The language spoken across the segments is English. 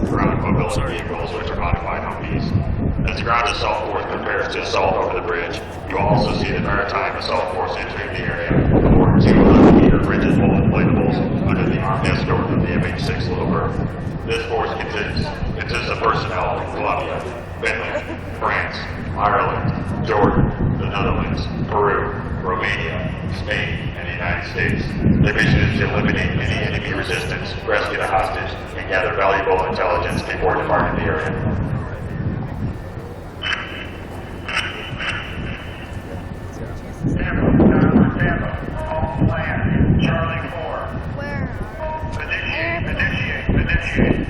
ground mobility vehicles, which are modified Humvees. As the ground assault force prepares to assault over the bridge, you will also see the maritime assault force entering the area aboard 2 11-meter rigid hull inflatables under the armed escort of the MH-6 Little Bird. This force consists of personnel from Colombia, Finland, France, Ireland, Jordan, the Netherlands, Peru, Romania, Spain, and the United States. The mission is to eliminate any enemy resistance, rescue the hostage, and gather valuable intelligence before departing the area. Tampa, home land, Charlie 4. Where? Initiate.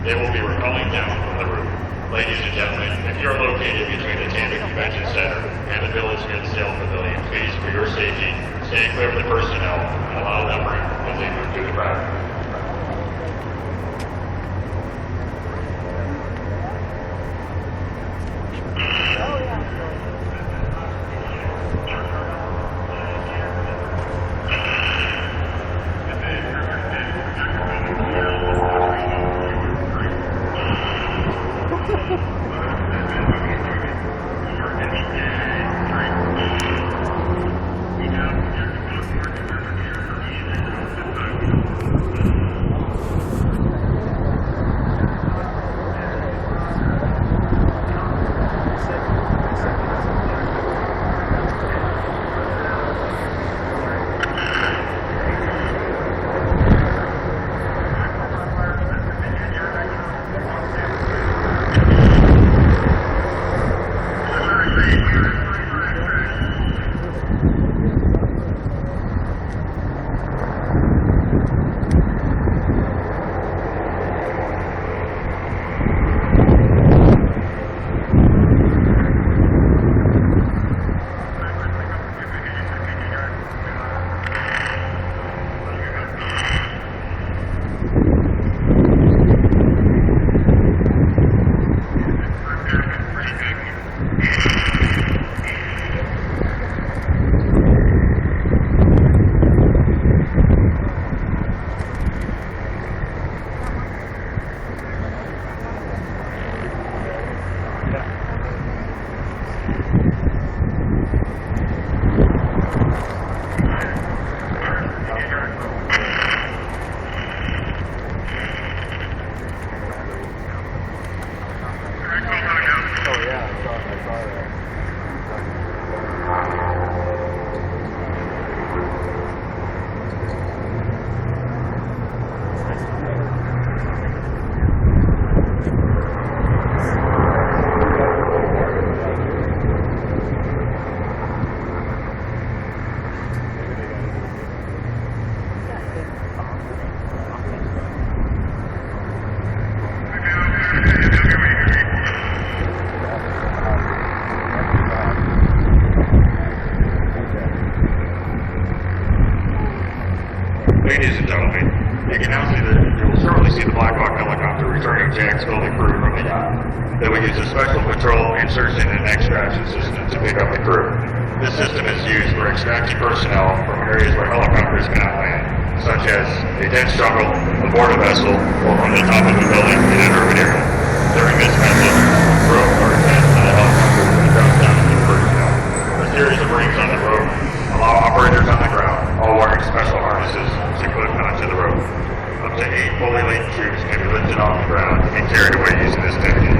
They will be rappelling down from the roof. Ladies and gentlemen, if you are located between the Tampa Convention Center and the Village Good Sale Pavilion, please, for your safety, stay clear of the personnel and allow them room as they move through the crowd. Ladies and gentlemen, you can now see you'll shortly see the Black Hawk helicopter returning Jack's building crew from the yacht. They will use a special patrol, insertion, and extraction system to pick up the crew. This system is used for extracting personnel from areas where helicopters cannot land, such as a dense jungle, aboard a vessel, or from the top of a building in an urban area. During this method, crew are attached to the helicopter and dropped down to the personnel. A series of rings on the rope allow operators on the ground, all wearing special harnesses, to clip onto the rope. Up to 8 fully laden troops can be lifted off the ground and carried away using this technique.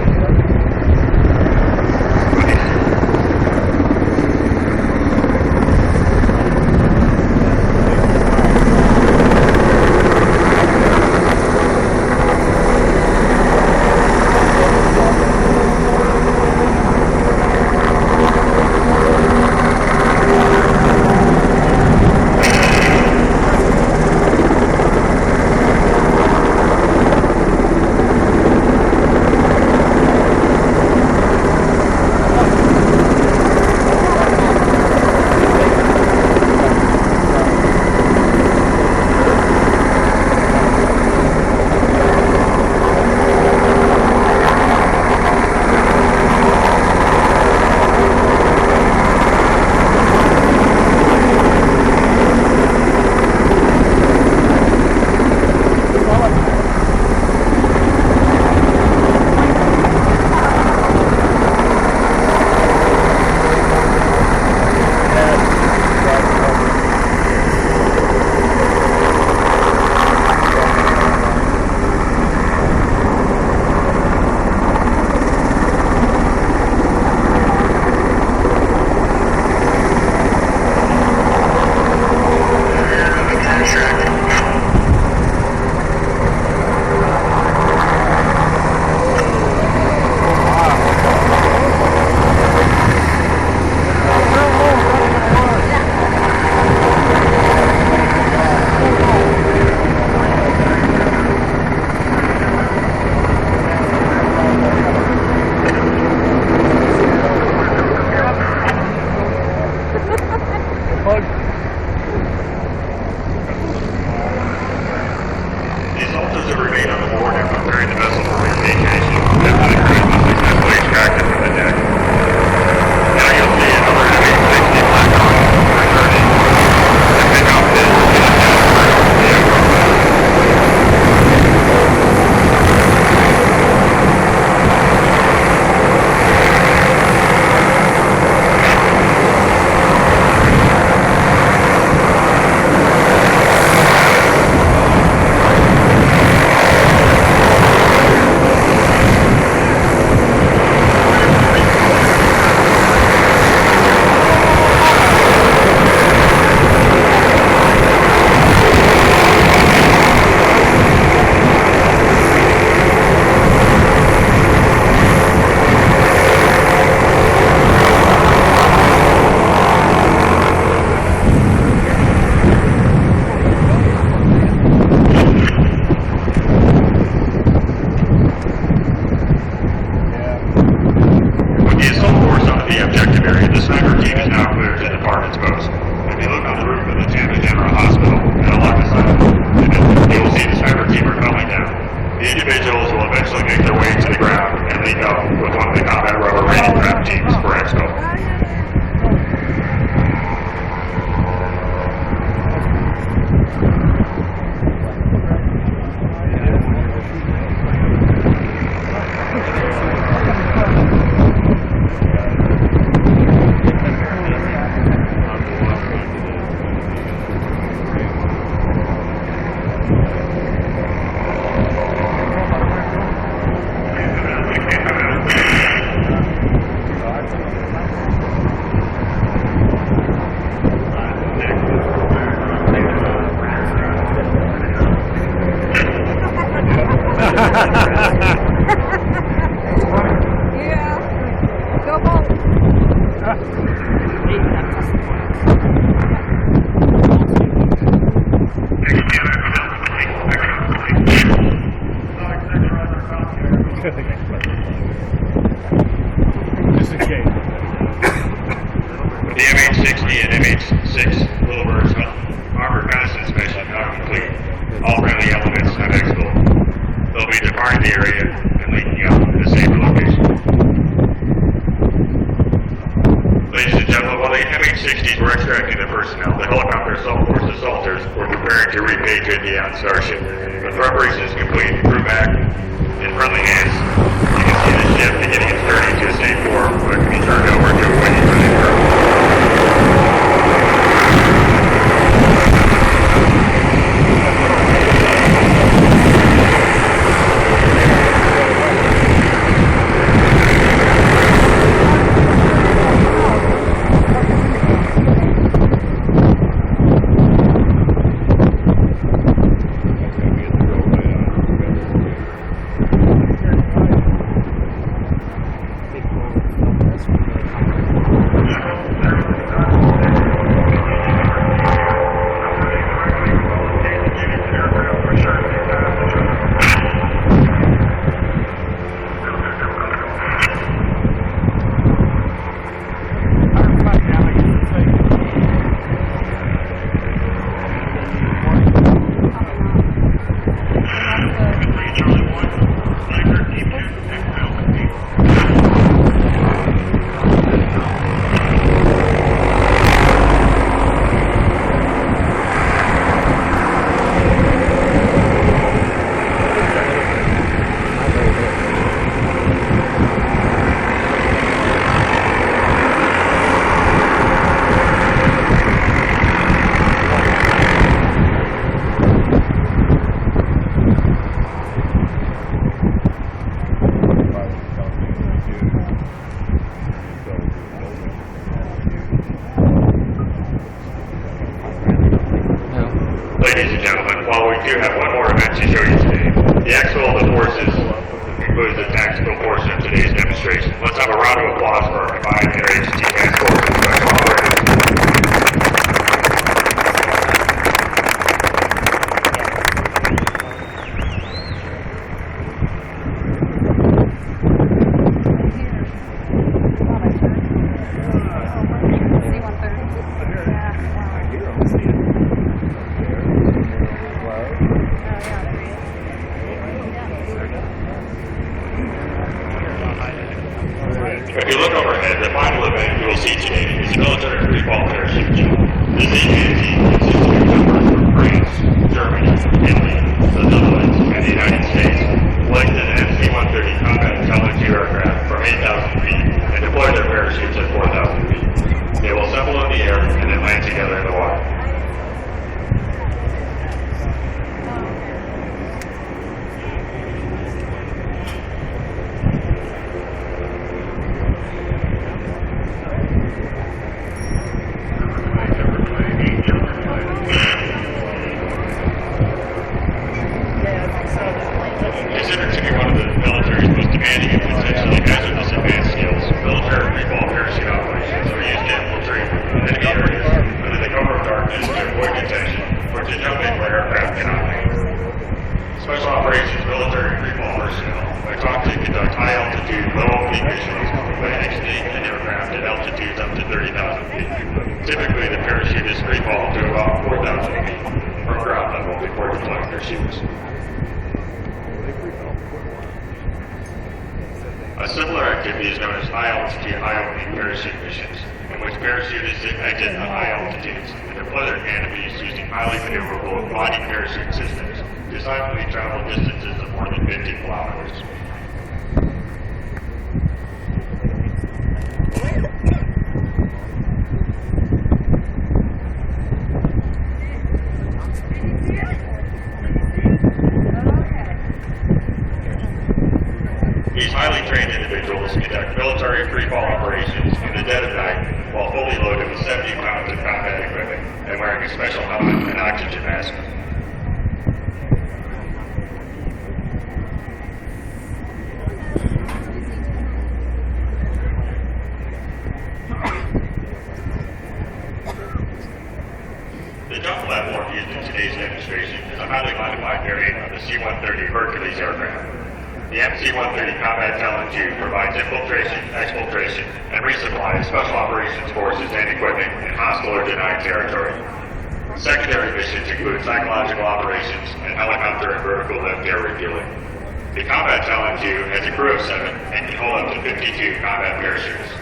Yeah. Go both. Just in case. The MH60 and MH6 Little Birds armored medicine mission now complete. All friendly elements have exfilled. They'll be departing the area and linking up at a safer location. Ladies and gentlemen, while the MH60s were extracting the personnel, the helicopter assault force assaulters were preparing to repatriate the Starship. The preparation is complete. Crew back in friendly hands. You can see the ship beginning its journey to a safe port, where it can be turned over to a waiting for the crew. Ladies and gentlemen, while we do have one more event to show you today, the Expo of the Forces includes the tactical portion of today's demonstration. Let's have a round of applause for our combined interagency task force and special operators. If you look overhead, the final event you will see today is the military free-fall parachute jump. This APAT consists of jumpers from France, Germany, Italy, the Netherlands, and the United States, selected an MC-130 combat intelligence aircraft from 8,000 feet and deploy their parachutes at 4,000 feet. They will assemble in the air and then land together in the water. Considered to be one of the military's most demanding and potentially hazardous advanced skills, military free-fall parachute operations are used to infiltrate enemy areas under the cover of darkness to avoid detection or to jump in where aircraft cannot land. Special operations military free-fall personnel are taught to conduct high-altitude, low-oblique missions by exiting an aircraft at altitudes up to 30,000 feet. Typically, the parachute is free-fall to about 4,000 feet from ground level before deploying their chutes. A similar activity is known as high-altitude, high-opening parachute missions, in which parachutists exit at high altitudes and deploy their canopies using highly maneuverable body parachute systems to silently travel distances of more than 50 kilometers. conduct military free-fall operations in the dead of night while fully loaded with 70 pounds of combat equipment and wearing a special helmet and oxygen mask. The jump platform used in today's demonstration is a highly modified variant of the C-130 Hercules aircraft. The MC-130 Combat Talent 2 provides infiltration, exfiltration, and resupply of special operations forces and equipment in hostile or denied territory. Secondary missions include psychological operations and helicopter and vertical lift air refueling. The Combat Talent 2 has a crew of 7 and can hold up to 52 combat parachutes.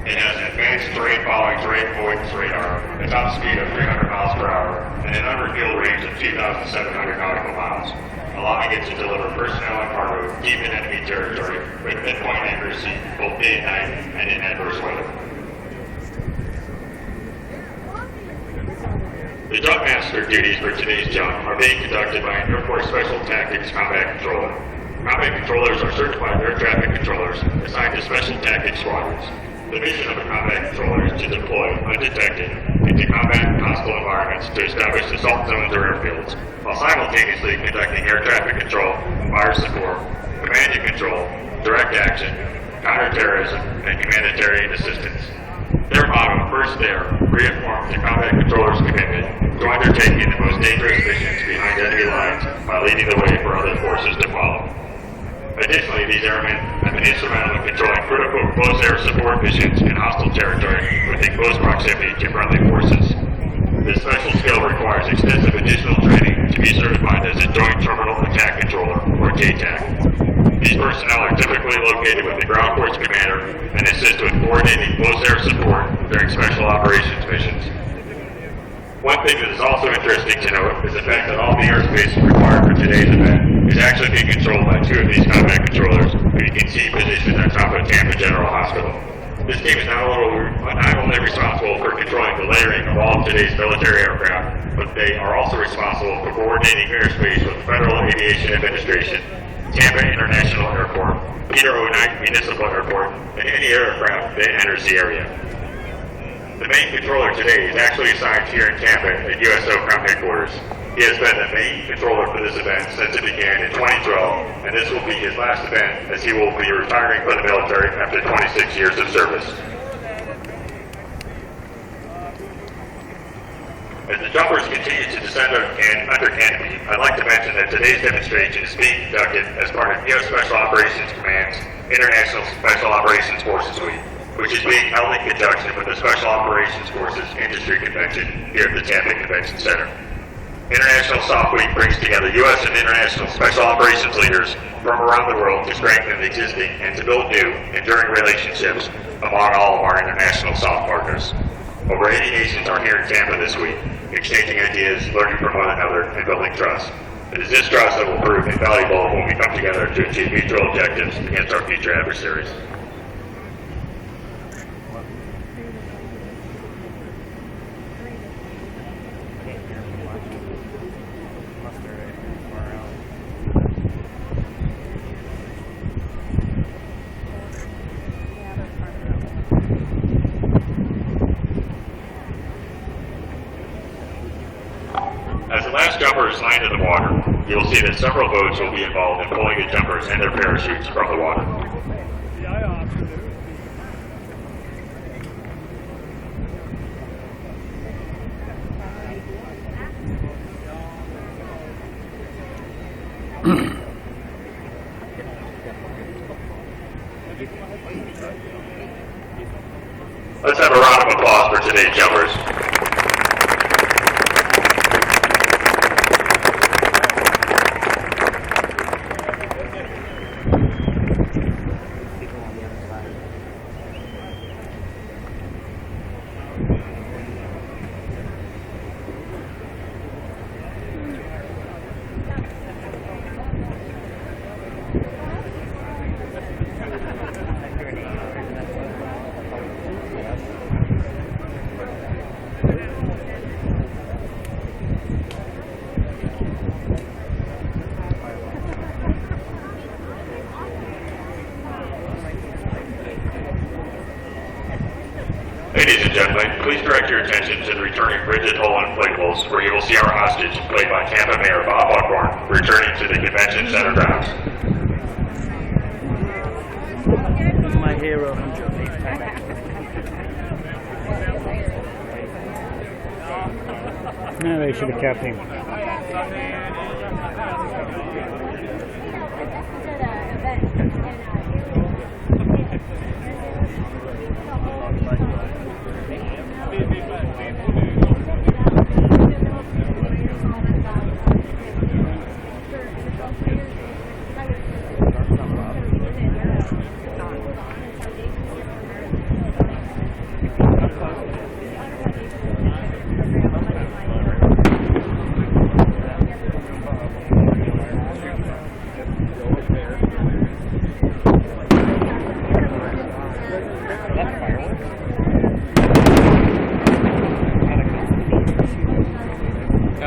It has an advanced terrain-following terrain avoidance radar, a top speed of 300 miles per hour, and an unrefueled range of 2,700 nautical miles, allowing it to deliver personnel and cargo deep in enemy territory with pinpoint accuracy both day and night and in adverse weather. The jump master duties for today's jump are being conducted by an Air Force Special Tactics Combat Controller. Combat controllers are certified air traffic controllers assigned to Special Tactics Squadrons. The mission of a combat controller is to deploy undetected into combat hostile environments to establish assault zones or airfields, while simultaneously conducting air traffic control, fire support, command and control, direct action, counterterrorism, and humanitarian assistance. Their motto, first there, reaffirms the combat controller's commitment to undertaking the most dangerous missions behind enemy lines by leading the way for other forces to follow. Additionally, these airmen have been instrumental in controlling critical close air support missions in hostile territory within close proximity to friendly forces. This special skill requires extensive additional training to be certified as a Joint Terminal Attack Controller, or JTAC. These personnel are typically located with the Ground Force Commander and assist with coordinating close air support during special operations missions. One thing that is also interesting to note is the fact that all the airspace required for today's event is actually being controlled by 2 of these combat controllers, who you can see positioned on top of Tampa General Hospital. This team is not only responsible for controlling the layering of all of today's military aircraft, but they are also responsible for coordinating airspace with the Federal Aviation Administration, Tampa International Airport, Peter O. Knight Municipal Airport, and any aircraft that enters the area. The main controller today is actually assigned here in Tampa at USOCOM headquarters. He has been the main controller for this event since it began in 2012, and this will be his last event as he will be retiring from the military after 26 years of service. As the jumpers continue to descend under canopy, I'd like to mention that today's demonstration is being conducted as part of U.S. Special Operations Command's International Special Operations Forces Week, which is being held in conjunction with the Special Operations Forces Industry Convention here at the Tampa Convention Center. International Soft Week brings together U.S. and international special operations leaders from around the world to strengthen existing and to build new, enduring relationships among all of our international soft partners. Over 80 nations are here in Tampa this week, exchanging ideas, learning from one another, and building trust. It is this trust that will prove invaluable when we come together to achieve mutual objectives against our future adversaries. As the last jumper is landed in the water, you will see that several boats will be involved in pulling the jumpers and their parachutes from the water. Let's have a round of applause for today's jumpers. Ladies and gentlemen, please direct your attention to the returning Bridget Hole inflatables, where you will see our hostage, played by Tampa Mayor Bob Buckhorn, returning to the convention center grounds. He's my hero. No, they should have kept him.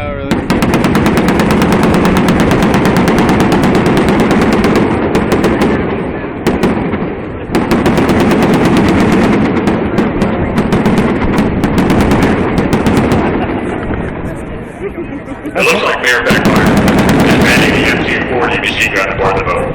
Oh, really? It looks like Mayor Beckmeyer is manning the M240 machine gun aboard the boat.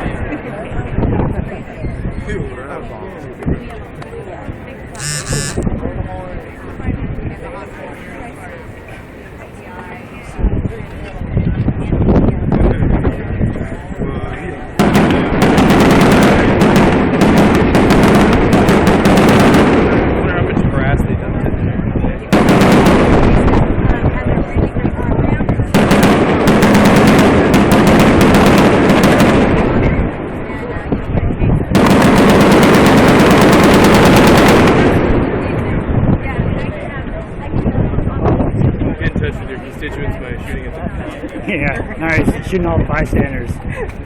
Yeah, nice. Shooting all the bystanders.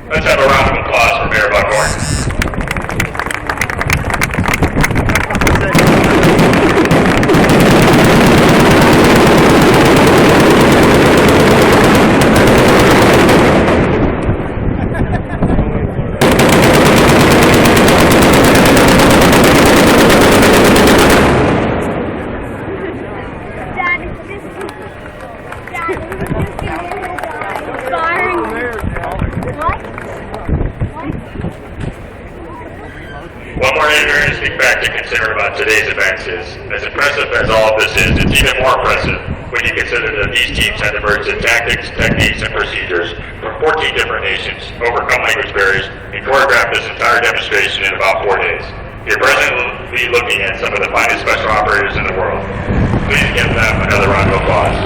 Let's have a round of applause for Mayor Buckhorn. One more interesting fact to consider about today's events is, as impressive as all of this is, it's even more impressive when you consider that these teams had emerged in tactics, techniques, and procedures from 14 different nations, overcome language barriers, and choreographed this entire demonstration in about 4 days. You're presently looking at some of the finest special operators in the world. Please give them another round of applause.